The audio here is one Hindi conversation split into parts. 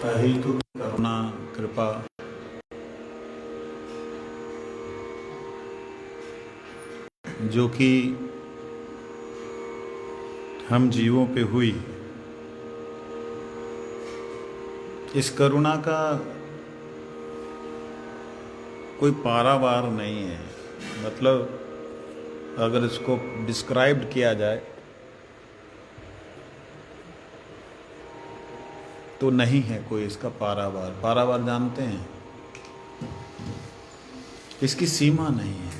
अहेतु करुणा कृपा जो कि हम जीवों पे हुई, इस करुणा का कोई पारावार नहीं है। मतलब अगर इसको डिस्क्राइब किया जाए तो नहीं है कोई इसका पारावार। पारावार जानते हैं, इसकी सीमा नहीं है।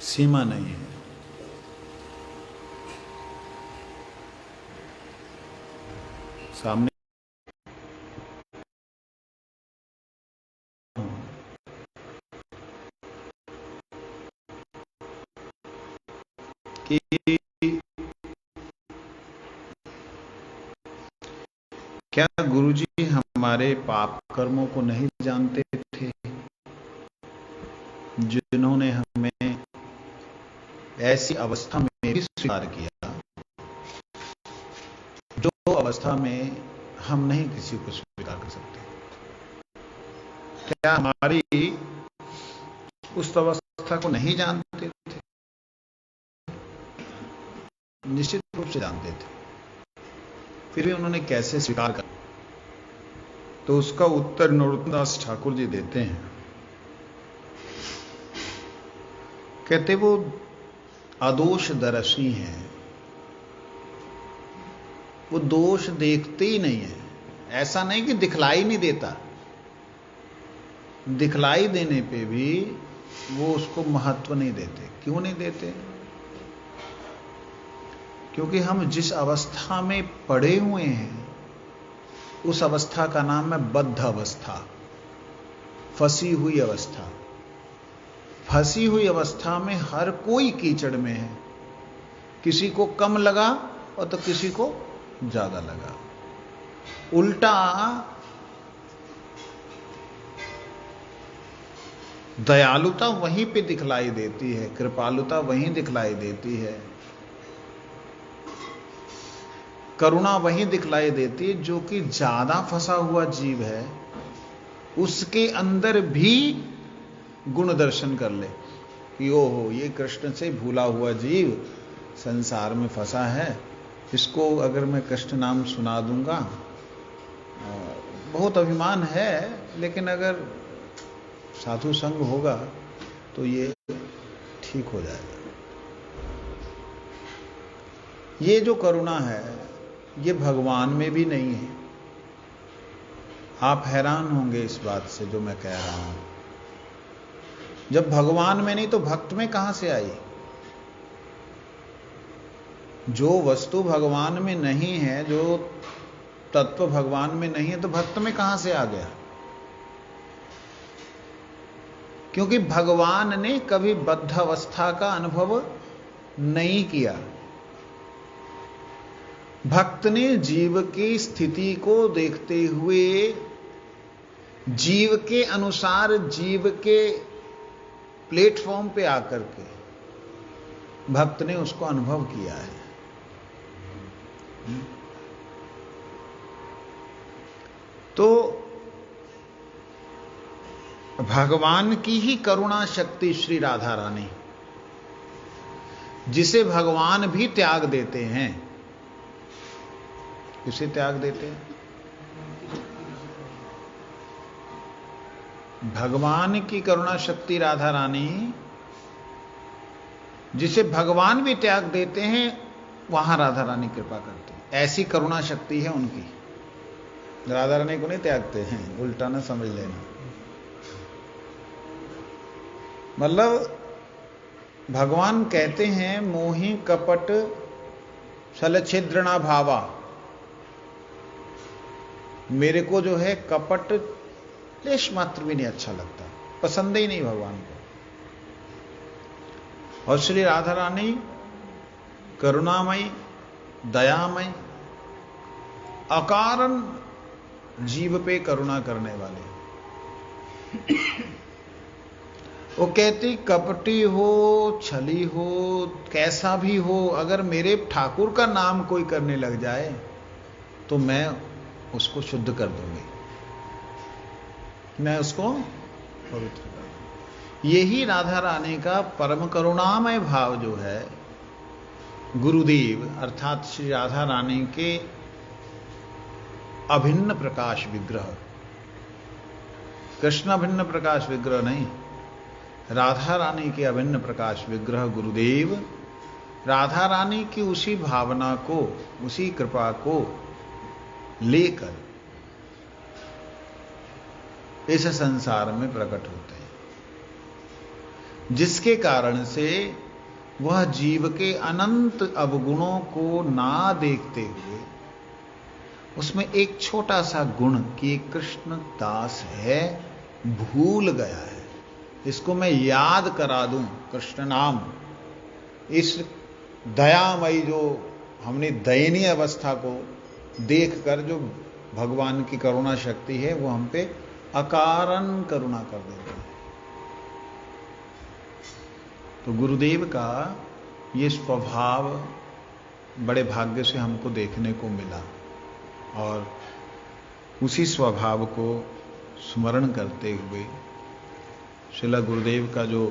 सीमा नहीं है। सामने कि क्या गुरुजी हमारे पाप कर्मों को नहीं जानते थे, जिन्होंने हमें ऐसी अवस्था में भी स्वीकार किया जो अवस्था में हम नहीं किसी को स्वीकार कर सकते। क्या हमारी उस अवस्था को नहीं जानते थे? निश्चित रूप से जानते थे, फिर भी उन्होंने कैसे स्वीकार कर। तो उसका उत्तर नरोत्तम दास ठाकुर जी देते हैं। कहते वो अदोष दर्शी हैं, वो दोष देखते ही नहीं है। ऐसा नहीं कि दिखलाई नहीं देता, दिखलाई देने पे भी वो उसको महत्व नहीं देते। क्यों नहीं देते? क्योंकि हम जिस अवस्था में पड़े हुए हैं उस अवस्था का नाम है बद्ध अवस्था, फंसी हुई अवस्था। फंसी हुई अवस्था में हर कोई कीचड़ में है। किसी को कम लगा और तो किसी को ज्यादा लगा। उल्टा दयालुता वहीं पे दिखलाई देती है, कृपालुता वहीं दिखलाई देती है, करुणा वहीं दिखलाई देती है। जो कि ज्यादा फंसा हुआ जीव है उसके अंदर भी गुण दर्शन कर ले कि ओहो, ये कृष्ण से भूला हुआ जीव संसार में फंसा है, इसको अगर मैं कृष्ण नाम सुना दूंगा, बहुत अभिमान है, लेकिन अगर साधु संग होगा तो ये ठीक हो जाएगा। ये जो करुणा है ये भगवान में भी नहीं है। आप हैरान होंगे इस बात से जो मैं कह रहा हूं। जब भगवान में नहीं तो भक्त में कहां से आई? जो वस्तु भगवान में नहीं है, जो तत्व भगवान में नहीं है, तो भक्त में कहां से आ गया? क्योंकि भगवान ने कभी बद्ध अवस्था का अनुभव नहीं किया। भक्त ने जीव की स्थिति को देखते हुए जीव के अनुसार, जीव के प्लेटफॉर्म पे आकर के भक्त ने उसको अनुभव किया है। तो भगवान की ही करुणा शक्ति श्री राधा रानी, जिसे भगवान भी त्याग देते हैं। किसे त्याग देते हैं? भगवान की करुणा शक्ति राधा रानी, जिसे भगवान भी त्याग देते हैं, वहां राधा रानी कृपा करती है। ऐसी करुणा शक्ति है उनकी। राधा रानी को नहीं त्यागते हैं, उल्टा ना समझ लेना। मतलब भगवान कहते हैं मोहि कपट छलछिद्रणा भावा, मेरे को जो है कपट लेश मात्र भी नहीं अच्छा लगता, पसंद ही नहीं भगवान को। और श्री राधा रानी करुणामयी, दयामयी, अकारण जीव पे करुणा करने वाले। वो कहती कपटी हो, छली हो, कैसा भी हो, अगर मेरे ठाकुर का नाम कोई करने लग जाए तो मैं उसको शुद्ध कर दूंगी, मैं उसको पवित्र कर दूंगी। यही राधा रानी का परम करुणामय भाव जो है, गुरुदेव अर्थात श्री राधा रानी के अभिन्न प्रकाश विग्रह, कृष्ण अभिन्न प्रकाश विग्रह नहीं, राधा रानी के अभिन्न प्रकाश विग्रह गुरुदेव राधा रानी की उसी भावना को, उसी कृपा को लेकर इस संसार में प्रकट होते हैं, जिसके कारण से वह जीव के अनंत अवगुणों को ना देखते हुए उसमें एक छोटा सा गुण कि एक कृष्ण दास है भूल गया है, इसको मैं याद करा दूं कृष्ण नाम। इस दयामयी जो हमने दयनीय अवस्था को देखकर जो भगवान की करुणा शक्ति है वो हम पे अकारण करुणा कर देते हैं। तो गुरुदेव का ये स्वभाव बड़े भाग्य से हमको देखने को मिला और उसी स्वभाव को स्मरण करते हुए श्रील गुरुदेव का जो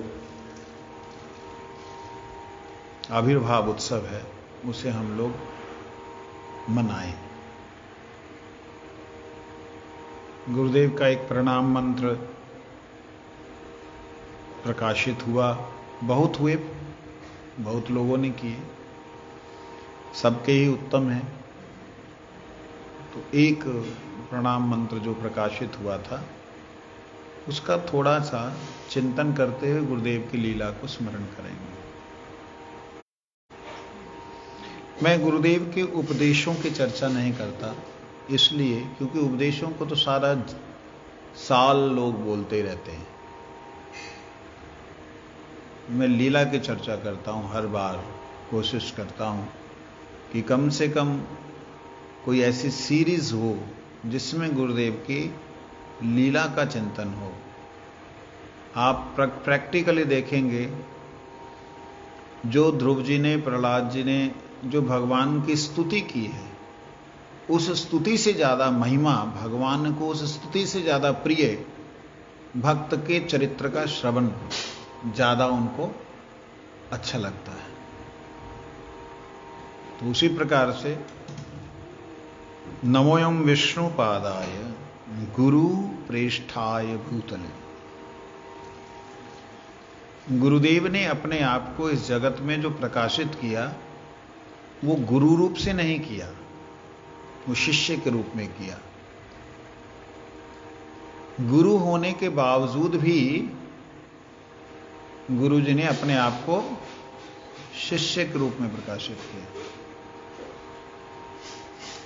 आविर्भाव उत्सव है उसे हम लोग मनाएं। गुरुदेव का एक प्रणाम मंत्र प्रकाशित हुआ, बहुत हुए, बहुत लोगों ने किए, सबके ही उत्तम है। तो एक प्रणाम मंत्र जो प्रकाशित हुआ था उसका थोड़ा सा चिंतन करते हुए गुरुदेव की लीला को स्मरण करेंगे। मैं गुरुदेव के उपदेशों की चर्चा नहीं करता, इसलिए क्योंकि उपदेशों को तो सारा साल लोग बोलते रहते हैं। मैं लीला की चर्चा करता हूं, हर बार कोशिश करता हूं कि कम से कम कोई ऐसी सीरीज हो जिसमें गुरुदेव की लीला का चिंतन हो। आप प्रैक्टिकली देखेंगे जो ध्रुव जी ने, प्रहलाद जी ने जो भगवान की स्तुति की है, उस स्तुति से ज्यादा महिमा, भगवान को उस स्तुति से ज्यादा प्रिय भक्त के चरित्र का श्रवण ज्यादा उनको अच्छा लगता है। तो उसी प्रकार से नमोयम विष्णु पादाय गुरु प्रेष्ठाय भूतले, गुरुदेव ने अपने आप को इस जगत में जो प्रकाशित किया वो गुरु रूप से नहीं किया, वो शिष्य के रूप में किया। गुरु होने के बावजूद भी गुरु जी ने अपने आप को शिष्य के रूप में प्रकाशित किया।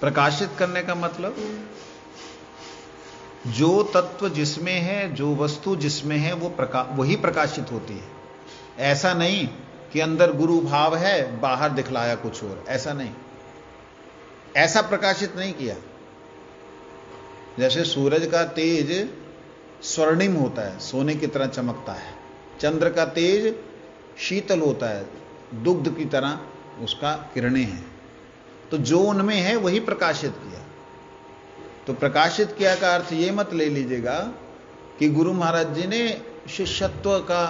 प्रकाशित करने का मतलब जो तत्व जिसमें है, जो वस्तु जिसमें है वो वही प्रकाशित होती है। ऐसा नहीं कि अंदर गुरु भाव है, बाहर दिखलाया कुछ और, ऐसा नहीं, ऐसा प्रकाशित नहीं किया। जैसे सूरज का तेज स्वर्णिम होता है, सोने की तरह चमकता है, चंद्र का तेज शीतल होता है, दुग्ध की तरह उसका किरणें हैं, तो जो उनमें है वही प्रकाशित किया। तो प्रकाशित किया का अर्थ ये मत ले लीजिएगा कि गुरु महाराज जी ने शिष्यत्व का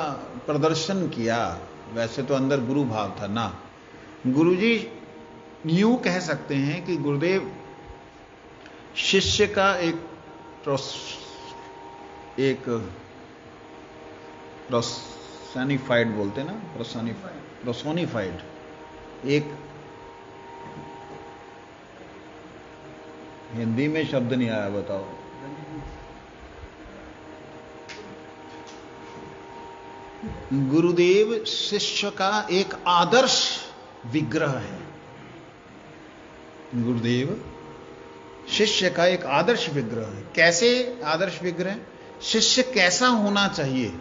प्रदर्शन किया, वैसे तो अंदर गुरु भाव था ना। गुरु जी यूं कह सकते हैं कि गुरुदेव शिष्य का एक प्रोसोनिफाइड बोलते ना, प्रोसोनिफाइड एक, हिंदी में शब्द नहीं आया, बताओ। गुरुदेव शिष्य का एक आदर्श विग्रह है। गुरुदेव शिष्य का एक आदर्श विग्रह है। कैसे आदर्श विग्रह? शिष्य कैसा होना चाहिए,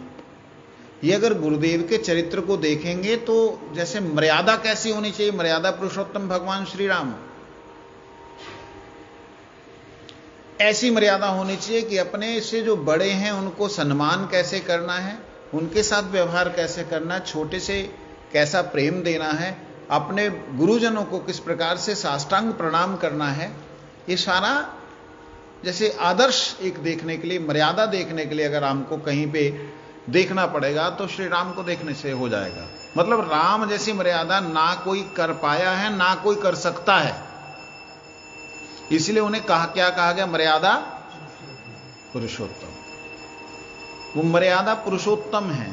ये अगर गुरुदेव के चरित्र को देखेंगे तो जैसे मर्यादा कैसी होनी चाहिए, मर्यादा पुरुषोत्तम भगवान श्री राम, ऐसी मर्यादा होनी चाहिए कि अपने से जो बड़े हैं उनको सम्मान कैसे करना है, उनके साथ व्यवहार कैसे करना, छोटे से कैसा प्रेम देना है, अपने गुरुजनों को किस प्रकार से साष्टांग प्रणाम करना है, ये सारा जैसे आदर्श एक देखने के लिए, मर्यादा देखने के लिए अगर हमको कहीं पे देखना पड़ेगा तो श्री राम को देखने से हो जाएगा। मतलब राम जैसी मर्यादा ना कोई कर पाया है, ना कोई कर सकता है। इसलिए उन्हें क्या कहा गया? मर्यादा पुरुषोत्तम। वो मर्यादा पुरुषोत्तम है।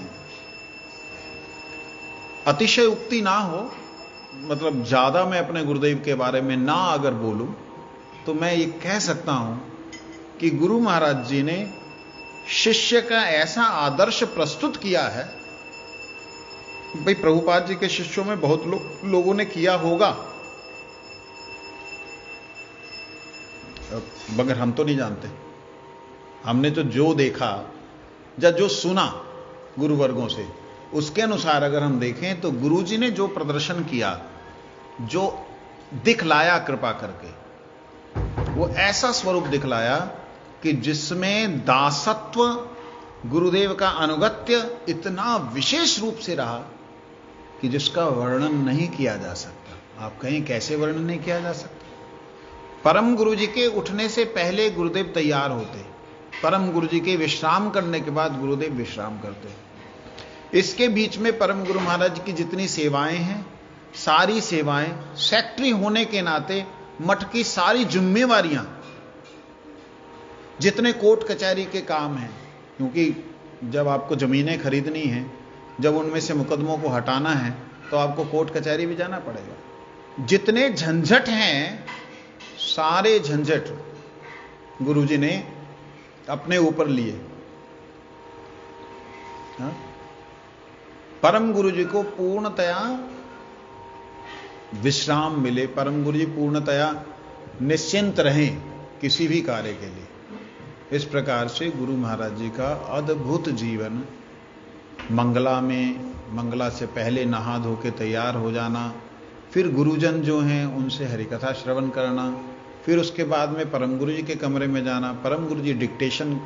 अतिशय उक्ति ना हो, मतलब ज्यादा मैं अपने गुरुदेव के बारे में ना अगर बोलूं तो मैं ये कह सकता हूं कि गुरु महाराज जी ने शिष्य का ऐसा आदर्श प्रस्तुत किया है। भाई प्रभुपाद जी के शिष्यों में बहुत लोगों ने किया होगा, मगर हम तो नहीं जानते। हमने तो जो देखा या जो सुना गुरुवर्गों से, उसके अनुसार अगर हम देखें तो गुरुजी ने जो प्रदर्शन किया, जो दिखलाया कृपा करके, वो ऐसा स्वरूप दिखलाया कि जिसमें दासत्व, गुरुदेव का अनुगत्य इतना विशेष रूप से रहा कि जिसका वर्णन नहीं किया जा सकता। आप कहें कैसे वर्णन नहीं किया जा सकता? परम गुरु जी के उठने से पहले गुरुदेव तैयार होते, परम गुरु जी के विश्राम करने के बाद गुरुदेव विश्राम करते। इसके बीच में परम गुरु महाराज की जितनी सेवाएं हैं, सारी सेवाएं, सेक्रेटरी होने के नाते मठ की सारी जिम्मेवारियां, जितने कोर्ट कचहरी के काम हैं, क्योंकि जब आपको जमीनें खरीदनी हैं, जब उनमें से मुकदमों को हटाना है तो आपको कोर्ट कचहरी भी जाना पड़ेगा। जितने झंझट हैं, सारे झंझट गुरुजी ने अपने ऊपर लिए। परम गुरुजी को पूर्णतया विश्राम मिले, परम गुरुजी पूर्णतया निश्चिंत रहें किसी भी कार्य के लिए। इस प्रकार से गुरु महाराज जी का अद्भुत जीवन, मंगला में, मंगला से पहले नहा धो के तैयार हो जाना, फिर गुरुजन जो हैं उनसे हरिकथा श्रवण करना, फिर उसके बाद में परम गुरु जी के कमरे में जाना। परम गुरु जी डिक्टेशन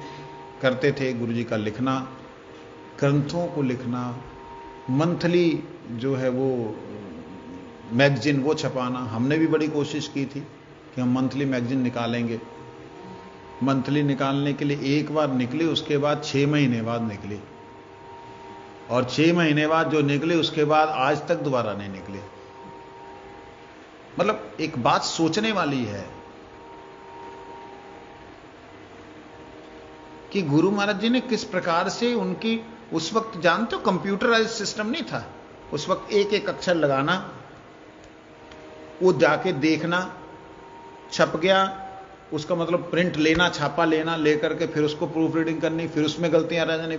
करते थे, गुरु जी का लिखना, ग्रंथों को लिखना, मंथली जो है वो मैगजीन वो छपाना। हमने भी बड़ी कोशिश की थी कि हम मंथली मैगजीन निकालेंगे। मंथली निकालने के लिए एक बार निकली, उसके बाद 6 महीने बाद निकली, और 6 महीने बाद जो निकली उसके बाद आज तक दोबारा नहीं निकली। मतलब एक बात सोचने वाली है कि गुरु महाराज जी ने किस प्रकार से उनकी, उस वक्त जानते हो कंप्यूटराइज सिस्टम नहीं था, उस वक्त एक एक अक्षर लगाना, वो जाके देखना, छप गया, उसका मतलब प्रिंट लेना, छापा लेना, लेकर के फिर उसको प्रूफ रीडिंग करनी, फिर उसमें गलतियां रह जानी,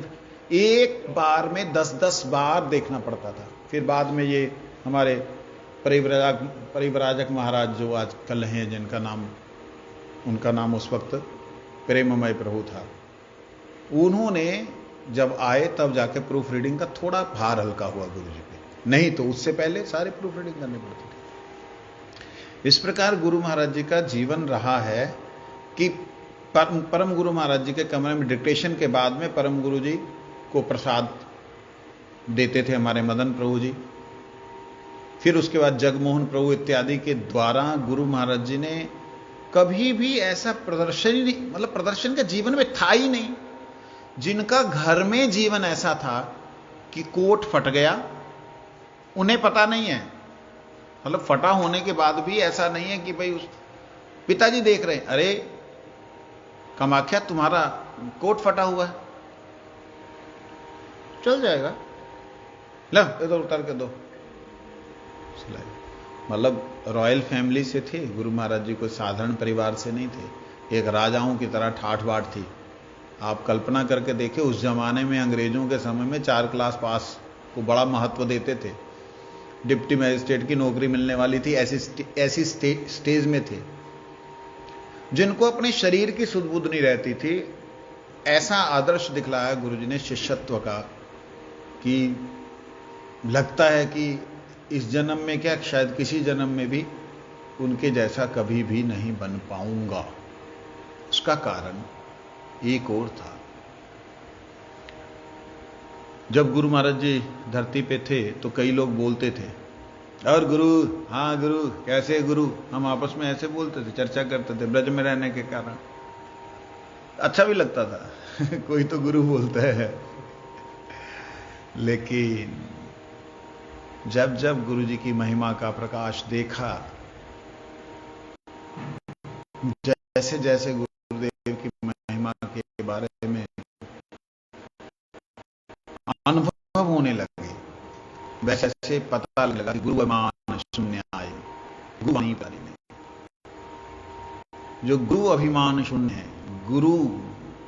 एक बार में 10-10 बार देखना पड़ता था। फिर बाद में ये हमारे परिव्राजक महाराज जो आजकल हैं, जिनका नाम, उनका नाम उस वक्त प्रेममय प्रभु था, उन्होंने जब आए तब जाके प्रूफ रीडिंग का थोड़ा भार हल्का हुआ गुरु जी पे, नहीं तो उससे पहले सारे प्रूफ रीडिंग करने पड़ते थे। इस प्रकार गुरु महाराज जी का जीवन रहा है कि परम गुरु महाराज जी के कमरे में डिक्टेशन के बाद में परम गुरु जी को प्रसाद देते थे हमारे मदन प्रभु जी, फिर उसके बाद जगमोहन प्रभु इत्यादि के द्वारा गुरु महाराज जी ने कभी भी ऐसा प्रदर्शन ही नहीं, मतलब प्रदर्शन का जीवन में था ही नहीं। जिनका घर में जीवन ऐसा था कि कोट फट गया, उन्हें पता नहीं है, मतलब फटा होने के बाद भी ऐसा नहीं है कि भाई उस पिताजी देख रहे हैं, अरे कामाख्या तुम्हारा कोट फटा हुआ है, चल जाएगा, लो इधर उतार के दो। मतलब रॉयल फैमिली से थे गुरु महाराज जी, कोई साधारण परिवार से नहीं थे, एक राजाओं की तरह ठाठ बाट थी। आप कल्पना करके देखिए, उस जमाने में अंग्रेजों के समय में 4 क्लास पास को बड़ा महत्व देते थे, डिप्टी मैजिस्ट्रेट की नौकरी मिलने वाली थी, ऐसी स्टेज में थे। जिनको अपने शरीर की सुध-बुध नहीं रहती थी, ऐसा आदर्श दिखलाया गुरुजी ने शिष्यत्व का कि लगता है कि इस जन्म में क्या, शायद किसी जन्म में भी उनके जैसा कभी भी नहीं बन पाऊंगा। उसका कारण एक और था। जब गुरु महाराज जी धरती पे थे तो कई लोग बोलते थे, और गुरु, हाँ गुरु, कैसे गुरु, हम आपस में ऐसे बोलते थे, चर्चा करते थे ब्रज में रहने के कारण। अच्छा भी लगता था कोई तो गुरु बोलता है। लेकिन जब जब गुरु जी की महिमा का प्रकाश देखा, जैसे जैसे गुरुदेव की महिमा के बारे में अनुभव होने लगे, वैसे ऐसे पता लगा कि गुरु अभिमान शून्य आए, गुरु नहीं पारी नहीं। जो गुरु अभिमान शून्य है, गुरु,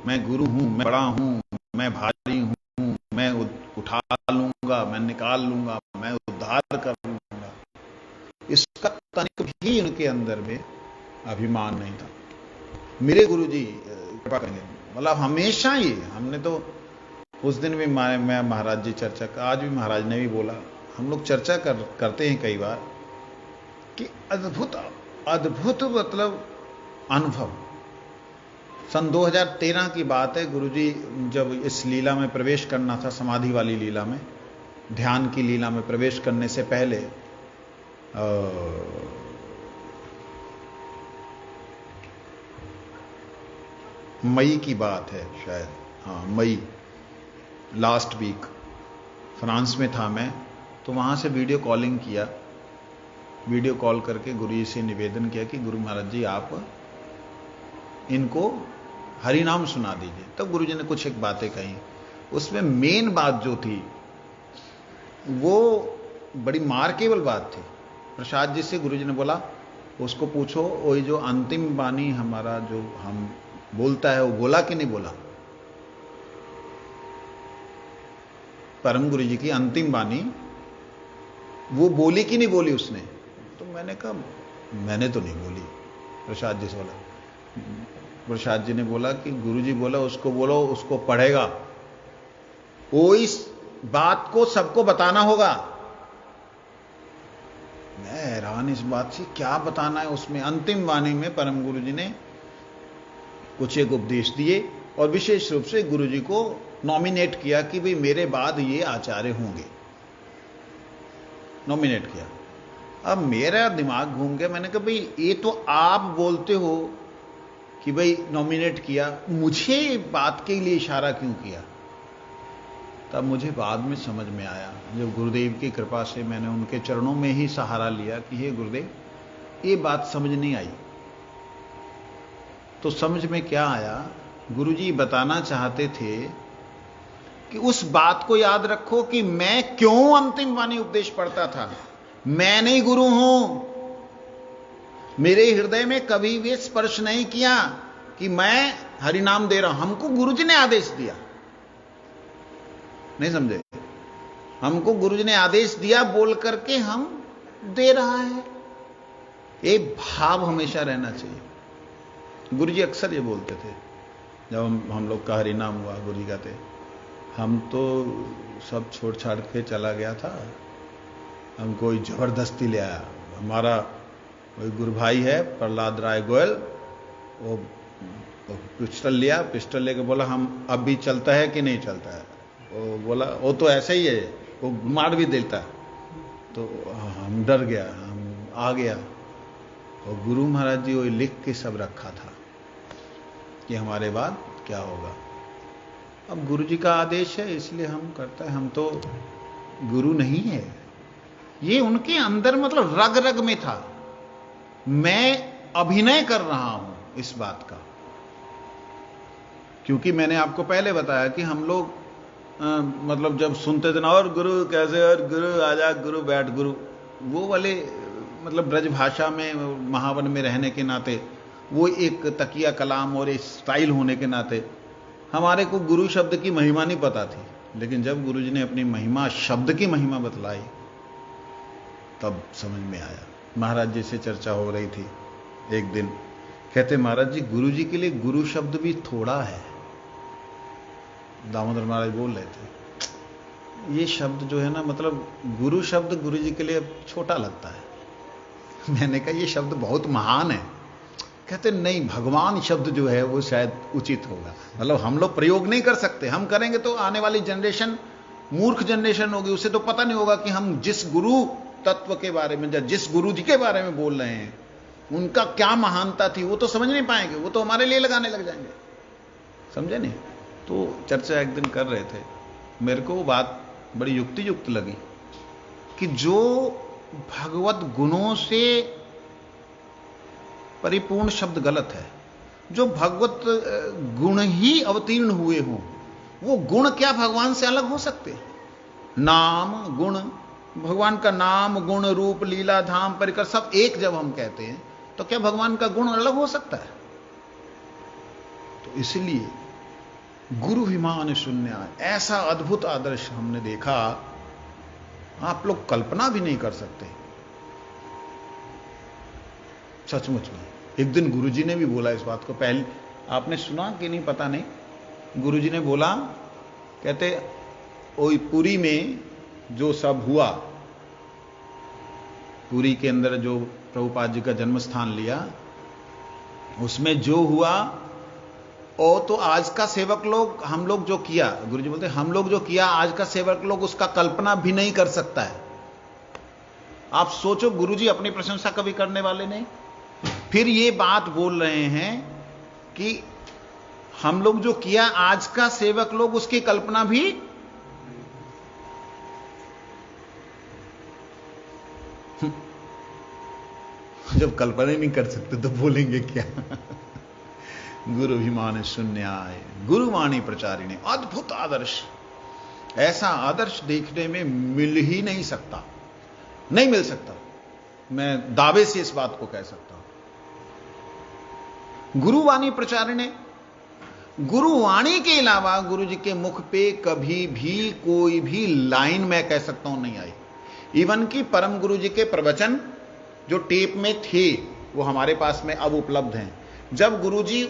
मैं गुरु हूं, मैं बड़ा हूं, मैं भारी हूं, मैं उठा लूंगा, मैं निकाल लूंगा, मैं उद्धार कर लूंगा, इसका तनिक भी उनके अंदर में अभिमान नहीं था। मेरे गुरु जी कृपा करेंगे, मतलब हमेशा ही, हमने तो उस दिन भी मैं महाराज जी चर्चा, आज भी महाराज ने भी बोला, हम लोग चर्चा करते हैं कई बार कि अद्भुत अद्भुत मतलब अनुभव। सन 2013 की बात है, गुरुजी जब इस लीला में प्रवेश करना था, समाधि वाली लीला में, ध्यान की लीला में प्रवेश करने से पहले मई की बात है शायद, हाँ मई, लास्ट वीक फ्रांस में था मैं, तो वहां से वीडियो कॉलिंग किया, वीडियो कॉल करके गुरु जी से निवेदन किया कि गुरु महाराज जी आप इनको हरि नाम सुना दीजिए। तब गुरु जी ने कुछ एक बातें कही, उसमें मेन बात जो थी वो बड़ी मार्केबल बात थी। प्रसाद जी से गुरु जी ने बोला, उसको पूछो वही जो अंतिम वाणी हमारा जो हम बोलता है वो बोला कि नहीं बोला, परम गुरु जी की अंतिम वाणी वो बोली कि नहीं बोली उसने। तो मैंने कहा मैंने तो नहीं बोली। प्रसाद जी से बोला, प्रसाद जी ने बोला कि गुरु जी बोला उसको बोलो, उसको पढ़ेगा, वो इस बात को सबको बताना होगा। मैं हैरान इस बात से, क्या बताना है उसमें। अंतिम वाणी में परम गुरु जी ने कुछ एक उपदेश दिए और विशेष रूप से गुरु जी को नॉमिनेट किया कि भाई मेरे बाद ये आचार्य होंगे, नॉमिनेट किया। अब मेरा दिमाग घूम गया, मैंने कहा भाई ये तो आप बोलते हो कि भाई नॉमिनेट किया, मुझे बात के लिए इशारा क्यों किया। तब मुझे बाद में समझ में आया, जब गुरुदेव की कृपा से मैंने उनके चरणों में ही सहारा लिया कि हे गुरुदेव ये बात समझ नहीं आई। तो समझ में क्या आया, गुरुजी बताना चाहते थे कि उस बात को याद रखो कि मैं क्यों अंतिम वाणी उपदेश पढ़ता था। मैं नहीं गुरु हूं, मेरे हृदय में कभी भी स्पर्श नहीं किया कि मैं हरि नाम दे रहा हूं। हमको गुरुजी ने आदेश दिया, नहीं समझे, हमको गुरुजी ने आदेश दिया बोल करके हम दे रहा है। ये भाव हमेशा रहना चाहिए। गुरुजी अक्सर ये बोलते थे, जब हम लोग का हरि नाम हुआ, गुरुजी कहते हम तो सब छोड़ छाड़ के चला गया था, हम कोई जबरदस्ती ले आया। हमारा वही गुरु भाई है प्रहलाद राय गोयल, वो पिस्टल लिया, पिस्टल लेके बोला हम अब भी चलता है कि नहीं चलता है। वो बोला वो तो ऐसा ही है, वो मार भी देता है। तो हम डर गया, हम आ गया। और गुरु महाराज जी वो लिख के सब रखा था कि हमारे बाद क्या होगा। अब गुरु जी का आदेश है इसलिए हम करते हैं, हम तो गुरु नहीं है। ये उनके अंदर मतलब रग रग में था। मैं अभिनय कर रहा हूं इस बात का, क्योंकि मैंने आपको पहले बताया कि हम लोग मतलब जब सुनते थे ना, और गुरु कैसे, और गुरु आजा, गुरु बैठ, गुरु, वो वाले मतलब ब्रज भाषा में महावन में रहने के नाते, वो एक तकिया कलाम और एक स्टाइल होने के नाते हमारे को गुरु शब्द की महिमा नहीं पता थी। लेकिन जब गुरु जी ने अपनी महिमा, शब्द की महिमा बतलाई, तब समझ में आया। महाराज जी से चर्चा हो रही थी एक दिन, कहते महाराज जी गुरु जी के लिए गुरु शब्द भी थोड़ा है। दामोदर महाराज बोल रहे थे ये शब्द जो है ना, मतलब गुरु शब्द गुरु जी के लिए छोटा लगता है। मैंने कहा ये शब्द बहुत महान है। कहते नहीं, भगवान शब्द जो है वो शायद उचित होगा। मतलब हम लोग प्रयोग नहीं कर सकते, हम करेंगे तो आने वाली जनरेशन मूर्ख जनरेशन होगी, उसे तो पता नहीं होगा कि हम जिस गुरु तत्व के बारे में या जिस गुरु जी के बारे में बोल रहे हैं उनका क्या महानता थी, वो तो समझ नहीं पाएंगे, वो तो हमारे लिए लगाने लग जाएंगे। समझे नहीं? तो चर्चा एक दिन कर रहे थे, मेरे को वो बात बड़ी युक्ति युक्त लगी कि जो भगवत गुणों से परिपूर्ण शब्द गलत है, जो भगवत गुण ही अवतीर्ण हुए हों, वो गुण क्या भगवान से अलग हो सकते? नाम गुण, भगवान का नाम गुण रूप लीला धाम परिकर सब एक जब हम कहते हैं तो क्या भगवान का गुण अलग हो सकता है? तो इसलिए गुरुभिमान शून्य, ऐसा अद्भुत आदर्श हमने देखा, आप लोग कल्पना भी नहीं कर सकते। सचमुच में एक दिन गुरुजी ने भी बोला इस बात को, पहले आपने सुना कि नहीं पता नहीं, गुरुजी ने बोला, कहते ओई पुरी में जो सब हुआ, पुरी के अंदर जो प्रभुपाद जी का जन्म स्थान लिया, उसमें जो हुआ ओ तो आज का सेवक लोग, हम लोग जो किया, गुरुजी बोलते हम लोग जो किया आज का सेवक लोग उसका कल्पना भी नहीं कर सकता है। आप सोचो, गुरुजी अपनी प्रशंसा कभी करने वाले नहीं, फिर ये बात बोल रहे हैं कि हम लोग जो किया आज का सेवक लोग उसकी कल्पना भी जब कल्पना ही नहीं कर सकते तो बोलेंगे क्या? गुरुभिमान शून्याय गुरुवाणी प्रचारिणे, अद्भुत आदर्श। ऐसा आदर्श देखने में मिल ही नहीं सकता, नहीं मिल सकता। मैं दावे से इस बात को कह सकता हूं। गुरुवाणी प्रचारिणे, गुरुवाणी के अलावा गुरु जी के मुख पे कभी भी कोई भी लाइन मैं कह सकता हूं नहीं आई। इवन कि परम गुरु जी के प्रवचन जो टेप में थे वो हमारे पास में अब उपलब्ध हैं। जब गुरु जी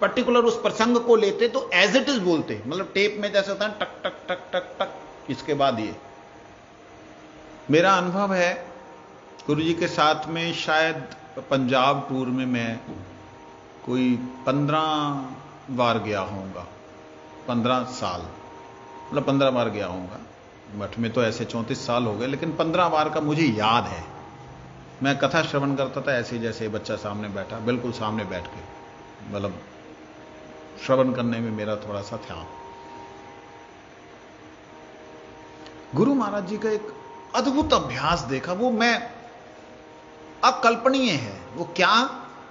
पर्टिकुलर उस प्रसंग को लेते तो एज इट इज बोलते, मतलब टेप में जैसे होता है टक टक टक टक टक, इसके बाद ये मेरा अनुभव है। गुरु जी के साथ में शायद पंजाब टूर में मैं कोई 15 बार गया होऊंगा, 15 साल, मतलब 15 बार गया होऊंगा। मठ में तो ऐसे 34 साल हो गए, लेकिन 15 बार का मुझे याद है। मैं कथा श्रवण करता था ऐसे जैसे बच्चा सामने बैठा, बिल्कुल सामने बैठ के, मतलब श्रवण करने में मेरा थोड़ा सा था। गुरु महाराज जी का एक अद्भुत अभ्यास देखा, वो मैं अकल्पनीय है। वो क्या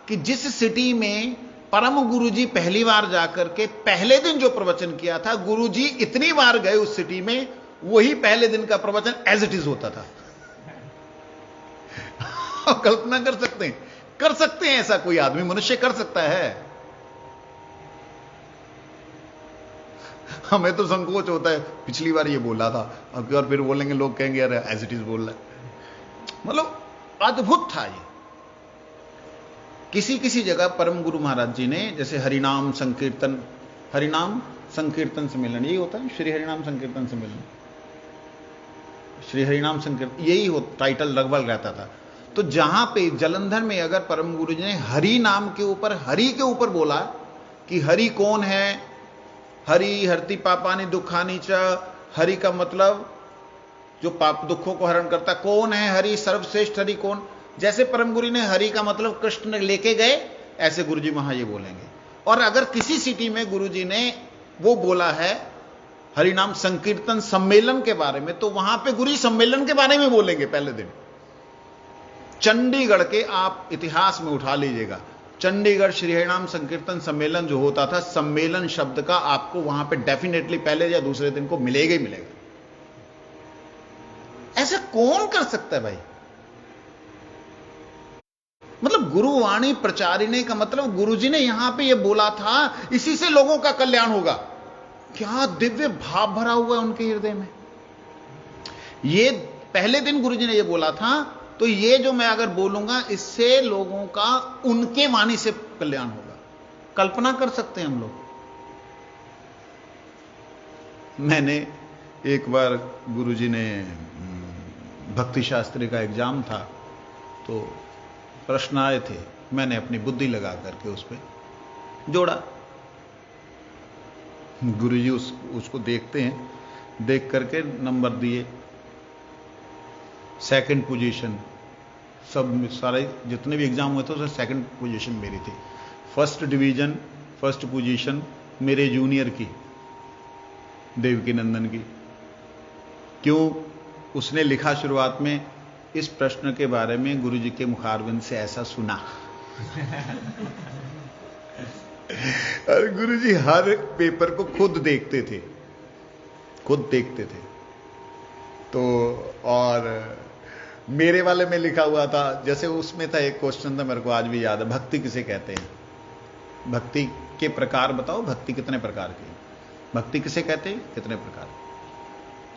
कि जिस सिटी में परम गुरुजी पहली बार जाकर के पहले दिन जो प्रवचन किया था, गुरुजी इतनी बार गए उस सिटी में, वही पहले दिन का प्रवचन एज इट इज होता था। आप कल्पना कर सकते हैं? कर सकते हैं ऐसा कोई आदमी, मनुष्य कर सकता है? हमें तो संकोच होता है, पिछली बार ये बोला था, अब की बार फिर बोलेंगे, लोग कहेंगे यार एज इट इज बोल रहा है। मतलब अद्भुत था ये। किसी किसी जगह परम गुरु महाराज जी ने, जैसे हरिनाम संकीर्तन, हरिनाम संकीर्तन सम्मेलन यही होता है, श्री हरिनाम संकीर्तन सम्मेलन, श्री हरिनाम संकीर्तन, यही टाइटल लगभग रहता था। तो जहां पे जलंधर में अगर परम गुरु जी ने हरि नाम के ऊपर, हरि के ऊपर बोला कि हरि कौन है, हरि हरति पापानि दुखानि च, हरि का मतलब जो पाप दुखों को हरण करता, कौन है हरि, सर्वश्रेष्ठ हरि कौन। जैसे परम गुरु ने हरि का मतलब कृष्ण लेके गए, ऐसे गुरुजी वहां ये बोलेंगे। और अगर किसी सिटी में गुरुजी ने वो बोला है हरिनाम संकीर्तन सम्मेलन के बारे में, तो वहां पे गुरु सम्मेलन के बारे में बोलेंगे पहले दिन। चंडीगढ़ के आप इतिहास में उठा लीजिएगा, चंडीगढ़ श्री हरिनाम संकीर्तन सम्मेलन जो होता था, सम्मेलन शब्द का आपको वहां पे डेफिनेटली पहले या दूसरे दिन को मिलेगा ही मिलेगा। ऐसा कौन कर सकता है भाई? मतलब गुरुवाणी प्रचारिणे का मतलब गुरुजी ने यहां पे ये बोला था, इसी से लोगों का कल्याण होगा। क्या दिव्य भाव भरा हुआ है उनके हृदय में। ये पहले दिन गुरुजी ने ये बोला था, तो ये जो मैं अगर बोलूंगा, इससे लोगों का उनके वाणी से कल्याण होगा। कल्पना कर सकते हैं हम लोग। मैंने एक बार गुरुजी ने भक्ति शास्त्री का एग्जाम था, तो प्रश्न आए थे, मैंने अपनी बुद्धि लगा करके उस पर जोड़ा। गुरुजी उसको देखते हैं, देख करके नंबर दिए, सेकंड पोजीशन, सब सारे जितने भी एग्जाम हुए थे उसमें सेकंड पोजीशन मेरी थी। फर्स्ट डिवीजन, फर्स्ट पोजीशन मेरे जूनियर की, देवकी नंदन की। क्यों? उसने लिखा शुरुआत में, इस प्रश्न के बारे में गुरुजी के मुखारबिंद से ऐसा सुना। और गुरुजी हर पेपर को खुद देखते थे, खुद देखते थे। तो और मेरे वाले में लिखा हुआ था, जैसे उसमें था एक क्वेश्चन था, मेरे को आज भी याद है, भक्ति किसे कहते हैं? भक्ति के प्रकार बताओ, भक्ति कितने प्रकार की? भक्ति किसे कहते हैं, कितने प्रकार?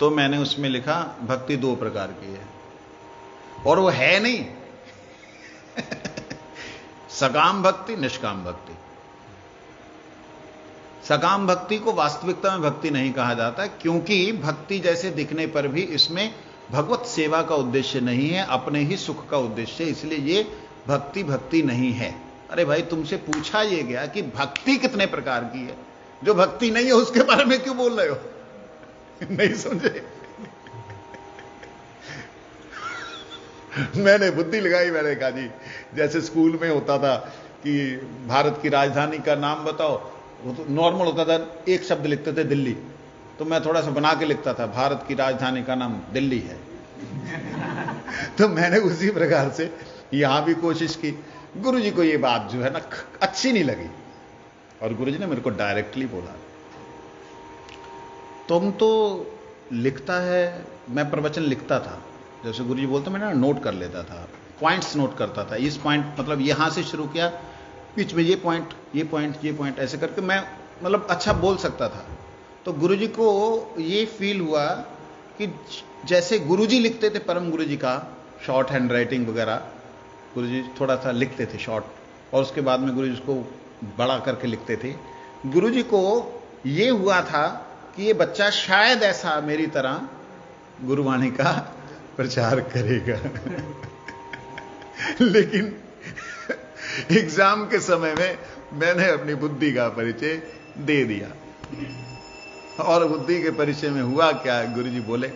तो मैंने उसमें लिखा भक्ति 2 प्रकार की है, और वो है नहीं। सकाम भक्ति, निष्काम भक्ति। सकाम भक्ति को वास्तविकता में भक्ति नहीं कहा जाता, क्योंकि भक्ति जैसे दिखने पर भी इसमें भगवत सेवा का उद्देश्य नहीं है, अपने ही सुख का उद्देश्य है, इसलिए ये भक्ति भक्ति नहीं है। अरे भाई, तुमसे पूछा ये गया कि भक्ति कितने प्रकार की है, जो भक्ति नहीं है उसके बारे में क्यों बोल रहे हो? नहीं समझे? मैंने बुद्धि लगाई, मैंने कहा जी, जैसे स्कूल में होता था कि भारत की राजधानी का नाम बताओ, वो तो नॉर्मल होता था, एक शब्द लिखते थे दिल्ली, तो मैं थोड़ा सा बना के लिखता था, भारत की राजधानी का नाम दिल्ली है। तो मैंने उसी प्रकार से यहां भी कोशिश की। गुरुजी को ये बात जो है ना अच्छी नहीं लगी, और गुरुजी ने मेरे को डायरेक्टली बोला, तुम तो लिखता है, मैं प्रवचन लिखता था, जैसे गुरुजी बोलते मैंने नोट कर लेता था, पॉइंट्स नोट करता था, इस पॉइंट मतलब यहां से शुरू किया, बीच में ये पॉइंट, ये पॉइंट, ये पॉइंट, ऐसे करके मैं मतलब अच्छा बोल सकता था। तो गुरुजी को ये फील हुआ कि जैसे गुरुजी लिखते थे, परम गुरुजी का शॉर्ट हैंड राइटिंग वगैरह, गुरुजी थोड़ा सा लिखते थे शॉर्ट, और उसके बाद में गुरुजी उसको बड़ा करके लिखते थे। गुरुजी को ये हुआ था कि ये बच्चा शायद ऐसा मेरी तरह गुरुवाणी का प्रचार करेगा। लेकिन एग्जाम के समय में मैंने अपनी बुद्धि का परिचय दे दिया, और बुद्धि के परिचय में हुआ क्या, गुरुजी बोले,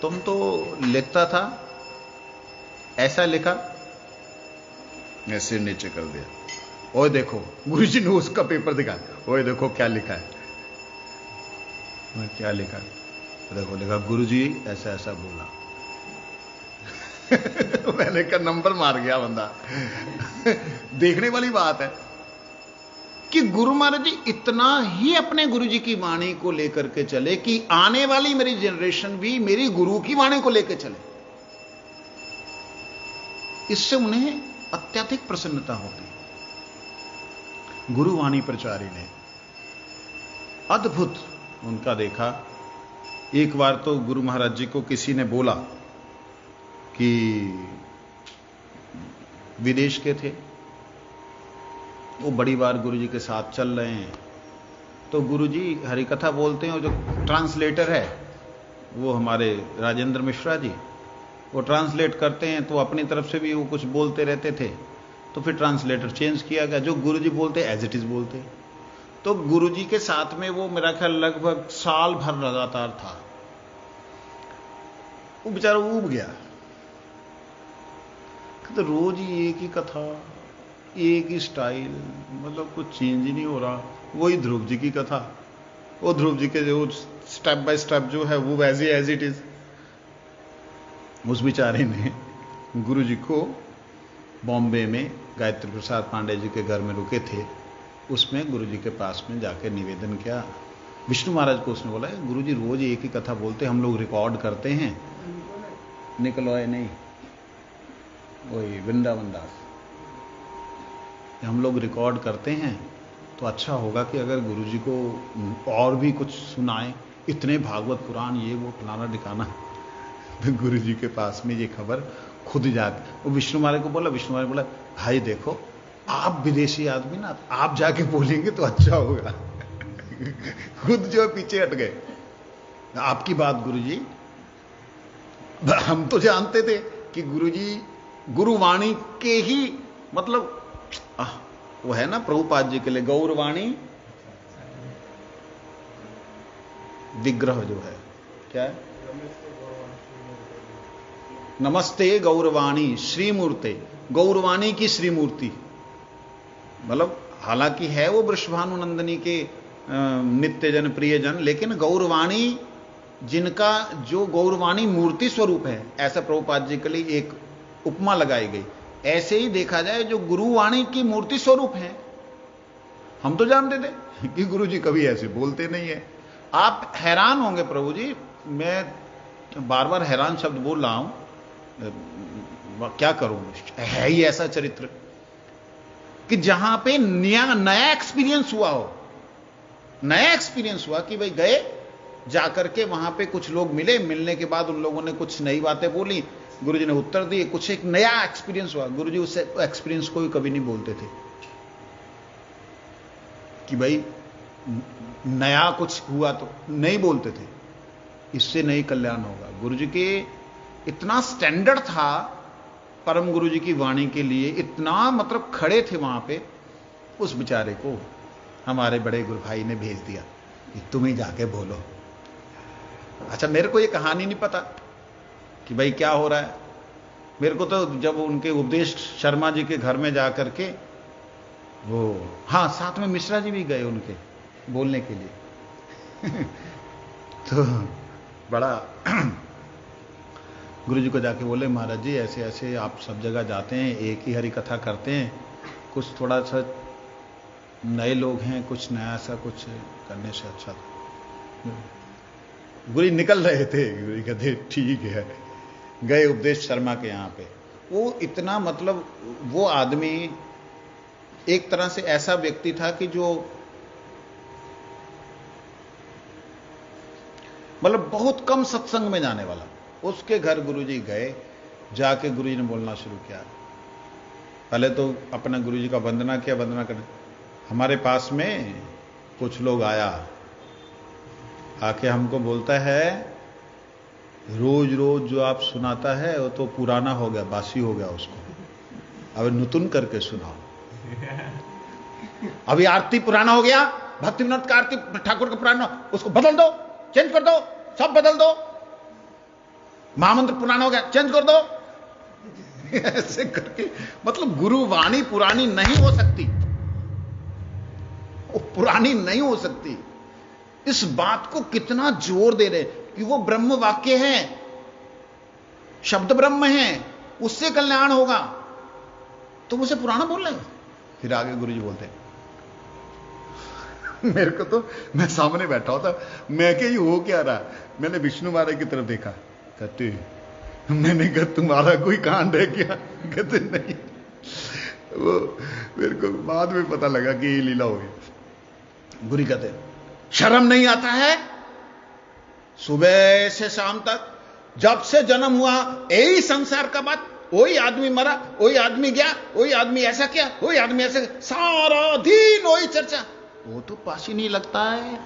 तुम तो लिखता था, ऐसा लिखा, मैं सिर नीचे कर दिया, ओए देखो, गुरुजी ने उसका पेपर दिखाया, ओए देखो क्या लिखा है। मैं क्या लिखा? देखो लिखा, गुरुजी ऐसा ऐसा बोला। मैंने कहा नंबर मार गया बंदा। देखने वाली बात है कि गुरु महाराज जी इतना ही अपने गुरु जी की वाणी को लेकर के चले कि आने वाली मेरी जनरेशन भी मेरी गुरु की वाणी को लेकर चले। इससे उन्हें अत्यधिक प्रसन्नता होती। गुरुवाणी प्रचारी ने अद्भुत उनका देखा। एक बार तो गुरु महाराज जी को किसी ने बोला कि विदेश के थे, वो बड़ी बार गुरुजी के साथ चल रहे हैं, तो गुरुजी हरिकथा बोलते हैं, और जो ट्रांसलेटर है वो हमारे राजेंद्र मिश्रा जी, वो ट्रांसलेट करते हैं, तो अपनी तरफ से भी वो कुछ बोलते रहते थे, तो फिर ट्रांसलेटर चेंज किया गया, जो गुरुजी बोलते एज इट इज बोलते। तो गुरुजी के साथ में वो मेरा ख्याल लगभग साल भर लगातार था। वो बेचारा ऊब गया, तो रोज ही एक ही कथा, एक ही स्टाइल, मतलब कुछ चेंज ही नहीं हो रहा, वही ध्रुव जी की कथा, वो ध्रुव जी के जो स्टेप बाय स्टेप जो है वो वैसे एज इट इज। उस बेचारे ने गुरु जी को बॉम्बे में गायत्री प्रसाद पांडे जी के घर में रुके थे, उसमें गुरु जी के पास में जाकर निवेदन किया। विष्णु महाराज को उसने बोला, गुरु जी रोज एक ही कथा बोलते, हम लोग रिकॉर्ड करते हैं, निकलवाए नहीं, वही वृंदावन दास, हम लोग रिकॉर्ड करते हैं, तो अच्छा होगा कि अगर गुरुजी को और भी कुछ सुनाएं, इतने भागवत पुराण ये वो फलाना दिखाना। तो गुरुजी के पास में ये खबर खुद जाके वो विष्णु महाराज को बोला। विष्णु महाराज बोला, भाई देखो आप विदेशी आदमी ना, आप जाके बोलेंगे तो अच्छा होगा। खुद जो पीछे हट गए। आपकी बात गुरुजी, हम तो जानते थे कि गुरुजी गुरुवाणी के ही मतलब वो है ना प्रभुपाद जी के लिए गौरवाणी विग्रह जो है, क्या है? नमस्ते गौरवाणी श्रीमूर्ते, गौरवाणी की श्रीमूर्ति, मतलब हालांकि है वो वृषभानुनंदिनी के नित्यजन प्रियजन, लेकिन गौरवाणी जिनका जो गौरवाणी मूर्ति स्वरूप है, ऐसा प्रभुपाद जी के लिए एक उपमा लगाई गई। ऐसे ही देखा जाए जो गुरुवाणी की मूर्ति स्वरूप है, हम तो जानते थे कि गुरु जी कभी ऐसे बोलते नहीं है। आप हैरान होंगे प्रभु जी, मैं बार बार हैरान शब्द बोल रहा हूं, क्या करूं, है ही ऐसा चरित्र कि जहां पे नया एक्सपीरियंस हुआ हो, नया एक्सपीरियंस हुआ कि भाई गए जाकर के वहां पे कुछ लोग मिले, मिलने के बाद उन लोगों ने कुछ नई बातें बोली, गुरुजी ने उत्तर दिए, कुछ एक नया एक्सपीरियंस हुआ। गुरुजी उस एक्सपीरियंस को भी कभी नहीं बोलते थे कि भाई नया कुछ हुआ, तो नहीं बोलते थे, इससे नहीं कल्याण होगा। गुरुजी के इतना स्टैंडर्ड था परम गुरुजी की वाणी के लिए, इतना मतलब खड़े थे वहां पे। उस बेचारे को हमारे बड़े गुरु भाई ने भेज दिया कि तुम ही जाके बोलो। अच्छा, मेरे को ये कहानी नहीं पता कि भाई क्या हो रहा है। मेरे को तो जब उनके उपदेश शर्मा जी के घर में जाकर के वो, हाँ साथ में मिश्रा जी भी गए उनके बोलने के लिए तो बड़ा गुरुजी को जाके बोले, महाराज जी ऐसे ऐसे आप सब जगह जाते हैं, एक ही हरि कथा करते हैं, कुछ थोड़ा सा नए लोग हैं, कुछ नया सा कुछ करने से अच्छा था। गुरु निकल रहे थे, गुरु कहते ठीक है। गए उपदेश शर्मा के यहां पे। वो इतना मतलब वो आदमी एक तरह से ऐसा व्यक्ति था कि जो मतलब बहुत कम सत्संग में जाने वाला। उसके घर गुरुजी गए, जाके गुरुजी ने बोलना शुरू किया। पहले तो अपना गुरुजी का वंदना किया, वंदना करने हमारे पास में कुछ लोग आया, आके हमको बोलता है रोज रोज जो आप सुनाता है वो तो पुराना हो गया, बासी हो गया, उसको अब नूतन करके सुनाओ। अभी आरती पुराना हो गया, भक्ति विनोद का आरती ठाकुर का पुराना, उसको बदल दो, चेंज कर दो, सब बदल दो। महामंत्र पुराना हो गया, चेंज कर दो। ऐसे करके मतलब गुरुवाणी पुरानी नहीं हो सकती, वो पुरानी नहीं हो सकती। इस बात को कितना जोर दे रहे कि वो ब्रह्म वाक्य है, शब्द ब्रह्म है, उससे कल्याण होगा, तो उसे पुराना बोल रहे। फिर आगे गुरुजी बोलते हैं, मेरे को तो मैं सामने बैठा होता, मैं क्या ये हो क्या रहा। मैंने विष्णु महाराज की तरफ देखा, कहते मैंने कहा तुम्हारा कोई कांड है क्या? कहते नहीं। वो मेरे को बाद में पता लगा कि ये लीला हो गई। गुरु कहते शर्म नहीं आता है? सुबह से शाम तक जब से जन्म हुआ यही संसार का बात, वही आदमी मरा, वही आदमी गया, वही आदमी ऐसा किया, वही आदमी ऐसा, सारा दिन वही चर्चा। वो तो बासी नहीं लगता है,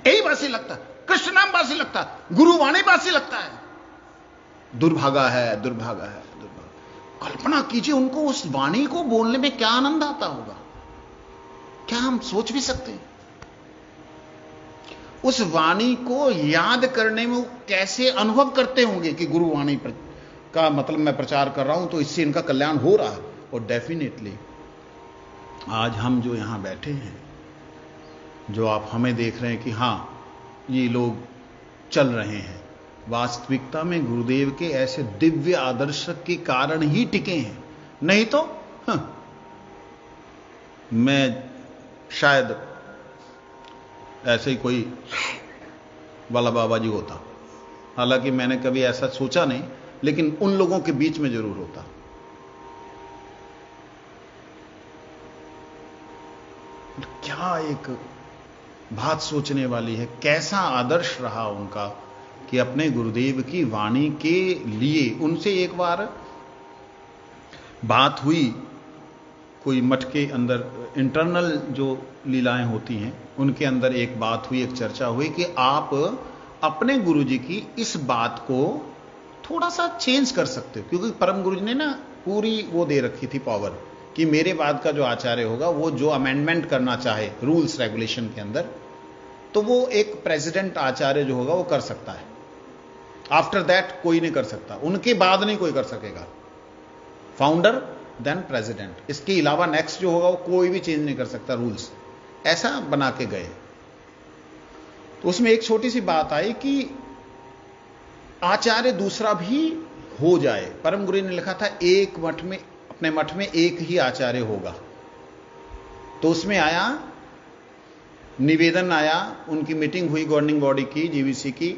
यही बासी लगता, कृष्ण नाम बासी लगता, गुरुवाणी बासी लगता है। दुर्भागा है, दुर्भागा है, दुर्भागा। कल्पना कीजिए उनको उस वाणी को बोलने में क्या आनंद आता होगा, क्या हम सोच भी सकते हैं? उस वाणी को याद करने में वो कैसे अनुभव करते होंगे कि गुरुवाणी का मतलब मैं प्रचार कर रहा हूं तो इससे इनका कल्याण हो रहा है। और डेफिनेटली आज हम जो यहां बैठे हैं, जो आप हमें देख रहे हैं कि हां ये लोग चल रहे हैं, वास्तविकता में गुरुदेव के ऐसे दिव्य आदर्श के कारण ही टिके हैं। नहीं तो मैं शायद ऐसे ही कोई वाला बाबा जी होता। हालांकि मैंने कभी ऐसा सोचा नहीं, लेकिन उन लोगों के बीच में जरूर होता। क्या एक बात सोचने वाली है, कैसा आदर्श रहा उनका कि अपने गुरुदेव की वाणी के लिए। उनसे एक बार बात हुई, कोई मठ के अंदर इंटरनल जो लीलाएं होती हैं उनके अंदर एक बात हुई, एक चर्चा हुई कि आप अपने गुरुजी की इस बात को थोड़ा सा चेंज कर सकते हो, क्योंकि परम गुरुजी ने ना पूरी वो दे रखी थी पावर कि मेरे बाद का जो आचार्य होगा वो जो अमेंडमेंट करना चाहे रूल्स रेगुलेशन के अंदर, तो वो एक प्रेसिडेंट आचार्य जो होगा वो कर सकता है। आफ्टर दैट कोई नहीं कर सकता, उनके बाद नहीं कोई कर सकेगा। फाउंडर देन प्रेसिडेंट, इसके अलावा नेक्स्ट जो होगा वो कोई भी चेंज नहीं कर सकता रूल्स। ऐसा बना के गए। तो उसमें एक छोटी सी बात आई कि आचार्य दूसरा भी हो जाए। परम गुरु ने लिखा था एक मठ में, अपने मठ में एक ही आचार्य होगा। तो उसमें आया निवेदन, आया, उनकी मीटिंग हुई गवर्निंग बॉडी की, जीवीसी की,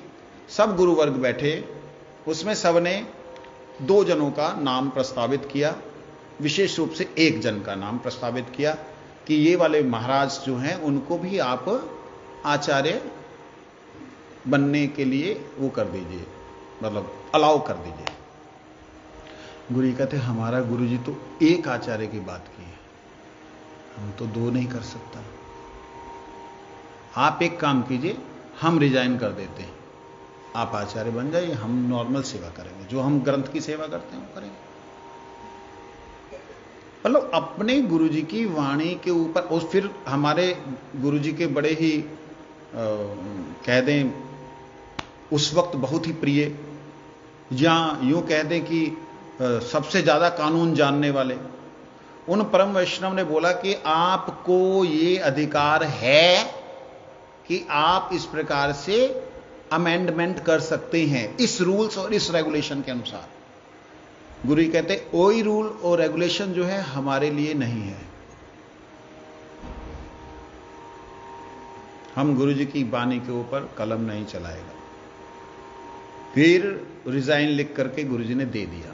सब गुरु वर्ग बैठे। उसमें सबने 2 जनों का नाम प्रस्तावित किया, विशेष रूप से एक जन का नाम प्रस्तावित किया कि ये वाले महाराज जो हैं उनको भी आप आचार्य बनने के लिए वो कर दीजिए, मतलब अलाउ कर दीजिए। गुरु जी कहते हमारा गुरु जी तो एक आचार्य की बात की है, हम तो 2 नहीं कर सकता। आप एक काम कीजिए, हम रिजाइन कर देते हैं, आप आचार्य बन जाइए, हम नॉर्मल सेवा करेंगे, जो हम ग्रंथ की सेवा करते हैं वो करेंगे। मतलब अपने गुरु जी की वाणी के ऊपर। और फिर हमारे गुरु जी के बड़े ही कह दें उस वक्त बहुत ही प्रिय, या यूं कह दें कि सबसे ज्यादा कानून जानने वाले उन परम वैष्णव ने बोला कि आपको ये अधिकार है कि आप इस प्रकार से अमेंडमेंट कर सकते हैं इस रूल्स और इस रेगुलेशन के अनुसार। गुरु जी कहते कोई रूल और रेगुलेशन जो है हमारे लिए नहीं है, हम गुरु जी की वाणी के ऊपर कलम नहीं चलाएगा। फिर रिजाइन लिख करके गुरु जी ने दे दिया।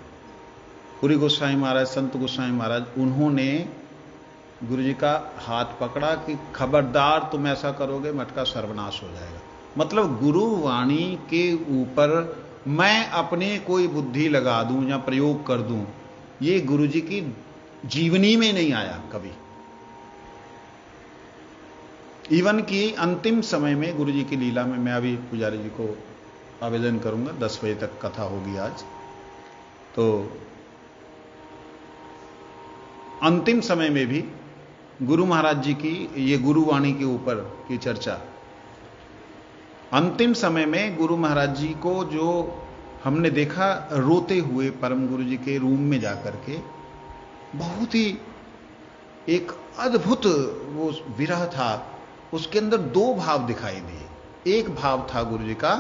पूरी गोस्वामी महाराज, संत गोस्वामी महाराज, उन्होंने गुरु जी का हाथ पकड़ा कि खबरदार तुम ऐसा करोगे मठ का सर्वनाश हो जाएगा। मतलब गुरु वाणी के ऊपर मैं अपनी कोई बुद्धि लगा दूं या प्रयोग कर दूं, ये गुरु जी की जीवनी में नहीं आया कभी। इवन कि अंतिम समय में गुरु जी की लीला में, मैं अभी पुजारी जी को आवेदन करूंगा, 10 बजे तक कथा होगी आज, तो अंतिम समय में भी गुरु महाराज जी की ये गुरुवाणी के ऊपर की चर्चा, अंतिम समय में गुरु महाराज जी को जो हमने देखा रोते हुए परम गुरु जी के रूम में जाकर के, बहुत ही एक अद्भुत वो विरह था। उसके अंदर 2 भाव दिखाई दिए। एक भाव था गुरु जी का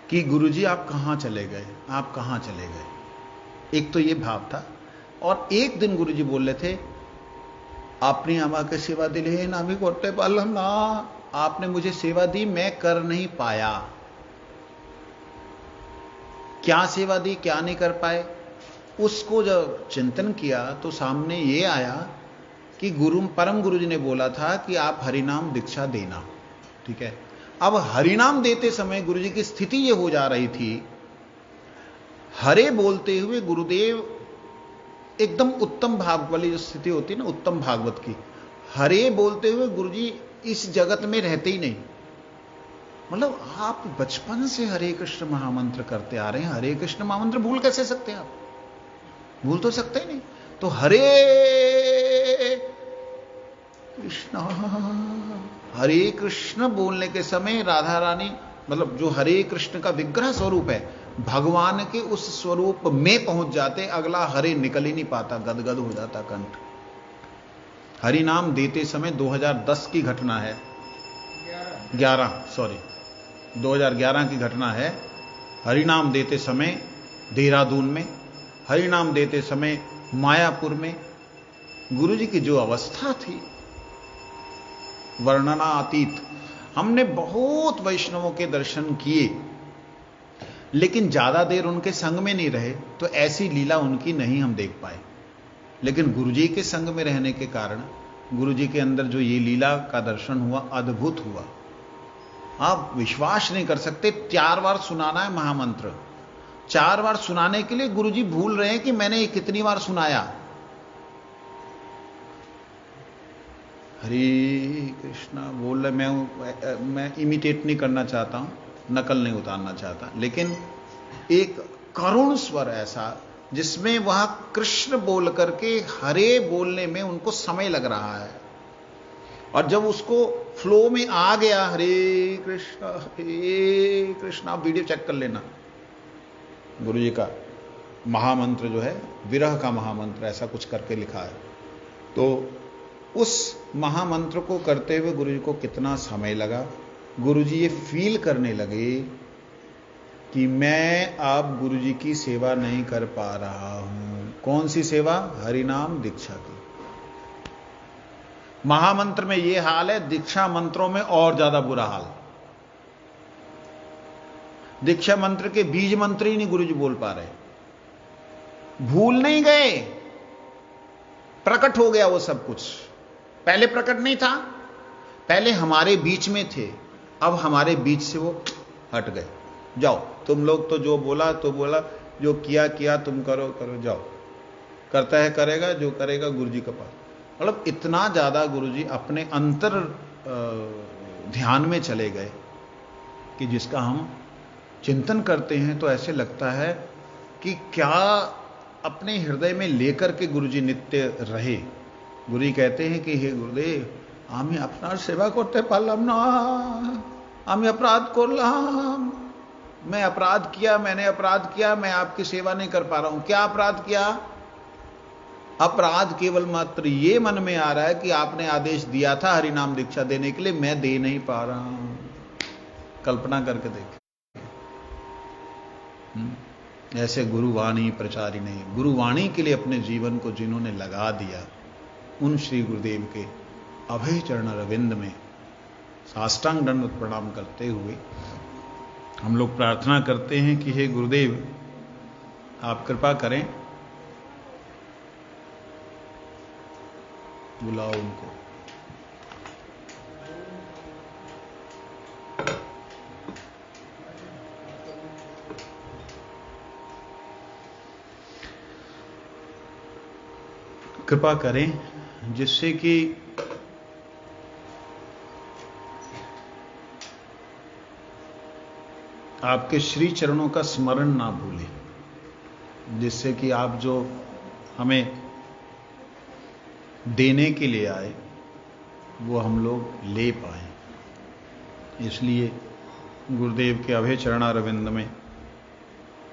कि गुरु जी आप कहां चले गए, आप कहां चले गए, एक तो ये भाव था। और एक दिन गुरु जी बोल रहे थे आपने आमा के सेवा दिले ना भी गोटे पालम ना, आपने मुझे सेवा दी, मैं कर नहीं पाया। क्या सेवा दी, क्या नहीं कर पाए, उसको जब चिंतन किया तो सामने ये आया कि परम गुरु जी ने बोला था कि आप हरिनाम दीक्षा देना, ठीक है। अब हरिनाम देते समय गुरु जी की स्थिति ये हो जा रही थी, हरे बोलते हुए गुरुदेव एकदम उत्तम भाग वाली जो स्थिति होती है ना, उत्तम भागवत की, हरे बोलते हुए गुरुजी इस जगत में रहते ही नहीं। मतलब आप बचपन से हरे कृष्ण महामंत्र करते आ रहे हैं, हरे कृष्ण महामंत्र भूल कैसे सकते हैं आप, भूल तो सकते ही नहीं। तो हरे कृष्ण, हरे कृष्ण बोलने के समय राधा रानी, मतलब जो हरे कृष्ण का विग्रह स्वरूप है, भगवान के उस स्वरूप में पहुंच जाते, अगला हरे निकल ही नहीं पाता, गदगद हो जाता कंठ। हरि नाम देते समय 2010 की घटना है, 2011 की घटना है। हरि नाम देते समय देहरादून में, हरि नाम देते समय मायापुर में, गुरु जी की जो अवस्था थी वर्णनातीत। हमने बहुत वैष्णवों के दर्शन किए, लेकिन ज्यादा देर उनके संग में नहीं रहे, तो ऐसी लीला उनकी नहीं हम देख पाए। लेकिन गुरुजी के संग में रहने के कारण गुरुजी के अंदर जो ये लीला का दर्शन हुआ, अद्भुत हुआ। आप विश्वास नहीं कर सकते, 4 बार सुनाना है महामंत्र, 4 बार सुनाने के लिए गुरुजी भूल रहे हैं कि मैंने ये कितनी बार सुनाया। हरे कृष्णा बोल रहे, मैं इमिटेट नहीं करना चाहता हूं, नकल नहीं उतारना चाहता, लेकिन एक करुण स्वर ऐसा जिसमें वह कृष्ण बोल करके हरे बोलने में उनको समय लग रहा है, और जब उसको फ्लो में आ गया, हरे कृष्णा, आप वीडियो चेक कर लेना, गुरु जी का महामंत्र जो है विरह का महामंत्र ऐसा कुछ करके लिखा है। तो उस महामंत्र को करते हुए गुरु जी को कितना समय लगा। गुरु जी ये फील करने लगे कि मैं अब गुरु जी की सेवा नहीं कर पा रहा हूं। कौन सी सेवा? हरिनाम दीक्षा की। महामंत्र में यह हाल है, दीक्षा मंत्रों में और ज्यादा बुरा हाल। दीक्षा मंत्र के बीज मंत्र ही नहीं गुरु जी बोल पा रहे। भूल नहीं गए, प्रकट हो गया वो सब कुछ। पहले प्रकट नहीं था, पहले हमारे बीच में थे, अब हमारे बीच से वो हट गए। जाओ तुम लोग तो जो बोला तो बोला, जो किया किया, तुम करो करो, जाओ। करता है करेगा, जो करेगा गुरु जी के पास। मतलब इतना ज्यादा गुरु जी अपने अंतर ध्यान में चले गए कि जिसका हम चिंतन करते हैं तो ऐसे लगता है कि क्या अपने हृदय में लेकर के गुरु जी नित्य रहे। गुरु जी कहते हैं कि हे गुरुदेव, आमी अपना सेवा करते पारलाम ना, आमी अपराध करलाम, मैं अपराध किया, मैंने अपराध किया, मैं आपकी सेवा नहीं कर पा रहा हूं। क्या अपराध किया? अपराध केवल मात्र ये मन में आ रहा है कि आपने आदेश दिया था हरिनाम दीक्षा देने के लिए, मैं दे नहीं पा रहा हूं। कल्पना करके देख, ऐसे गुरुवाणी प्रचारी नहीं, गुरुवाणी के लिए अपने जीवन को जिन्होंने लगा दिया, उन श्री गुरुदेव के अभय चरण अरविंद में साष्टांग दंडवत प्रणाम करते हुए हम लोग प्रार्थना करते हैं कि हे गुरुदेव, आप कृपा करें, बुलाओ उनको। कृपा करें जिससे कि आपके श्री चरणों का स्मरण ना भूलें, जिससे कि आप जो हमें देने के लिए आए वो हम लोग ले पाए। इसलिए गुरुदेव के अभय चरणारविंद में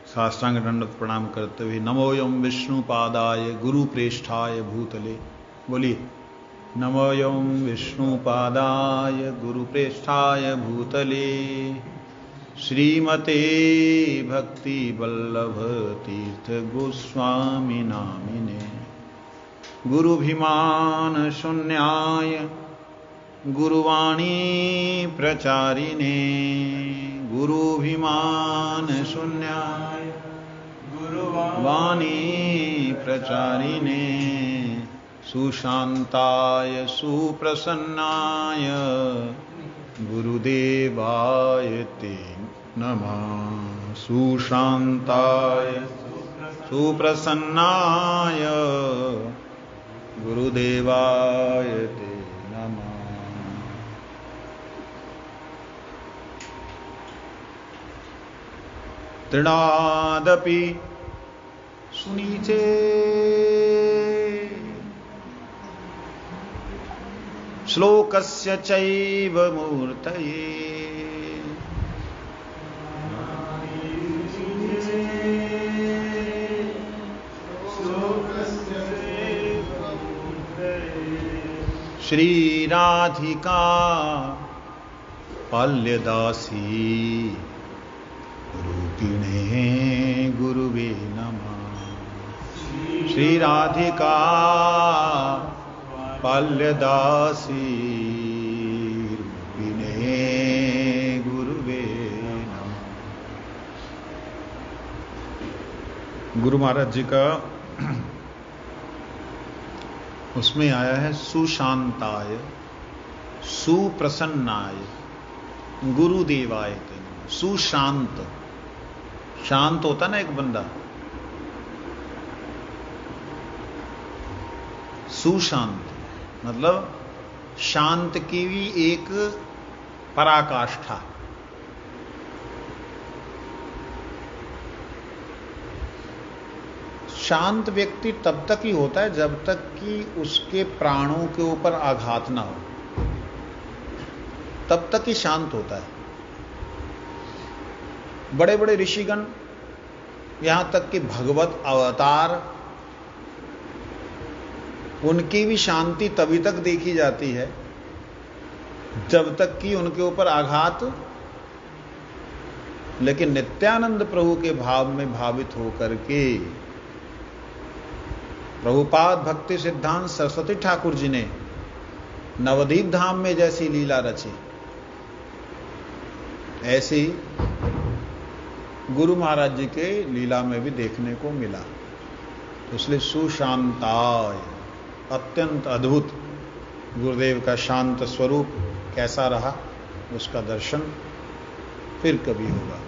साष्टांग दंडवत प्रणाम करते हुए नमोयम विष्णुपादाय गुरुप्रेष्ठाय भूतले, बोलिए नमोयम विष्णुपादाय गुरुप्रेष्ठाय भूतले श्रीमते भक्ति वल्लभ तीर्थ गोस्वामी नामिने गुरुभिमान शून्याय गुरुवाणी प्रचारिणे गुरुभिमान शून्याय गुरुवाणी प्रचारिणे सुशांताय सुप्रसन्नाय गुरुदेवाय ते नमः। सुशांताय सुप्रसन्नाय गुरुदेवाय ते नमः। तृणादपि सुनीचे श्लोकस्य चैव मूर्तये श्री राधिका पाल्यदासी रूपिणे गुरुवे नमः। श्री राधिका पाल्यदासी रूपिणे गुरुवे नमः। गुरु महाराज जी का उसमें आया है सुशांताय सुप्रसन्नाय गुरुदेवाय ते नमः। सुशांत, शांत होता ना एक बंदा, सुशांत मतलब शांत की भी एक पराकाष्ठा। शांत व्यक्ति तब तक ही होता है जब तक कि उसके प्राणों के ऊपर आघात ना हो। तब तक ही शांत होता है। बड़े बड़े ऋषिगण, यहां तक कि भगवत अवतार, उनकी भी शांति तभी तक देखी जाती है जब तक कि उनके ऊपर आघात, लेकिन नित्यानंद प्रभु के भाव में भावित होकर के प्रभुपाद भक्ति सिद्धांत सरस्वती ठाकुर जी ने नवदीप धाम में जैसी लीला रची, ऐसी गुरु महाराज जी के लीला में भी देखने को मिला। तो इसलिए सुशांताय, अत्यंत अद्भुत गुरुदेव का शांत स्वरूप कैसा रहा, उसका दर्शन फिर कभी होगा।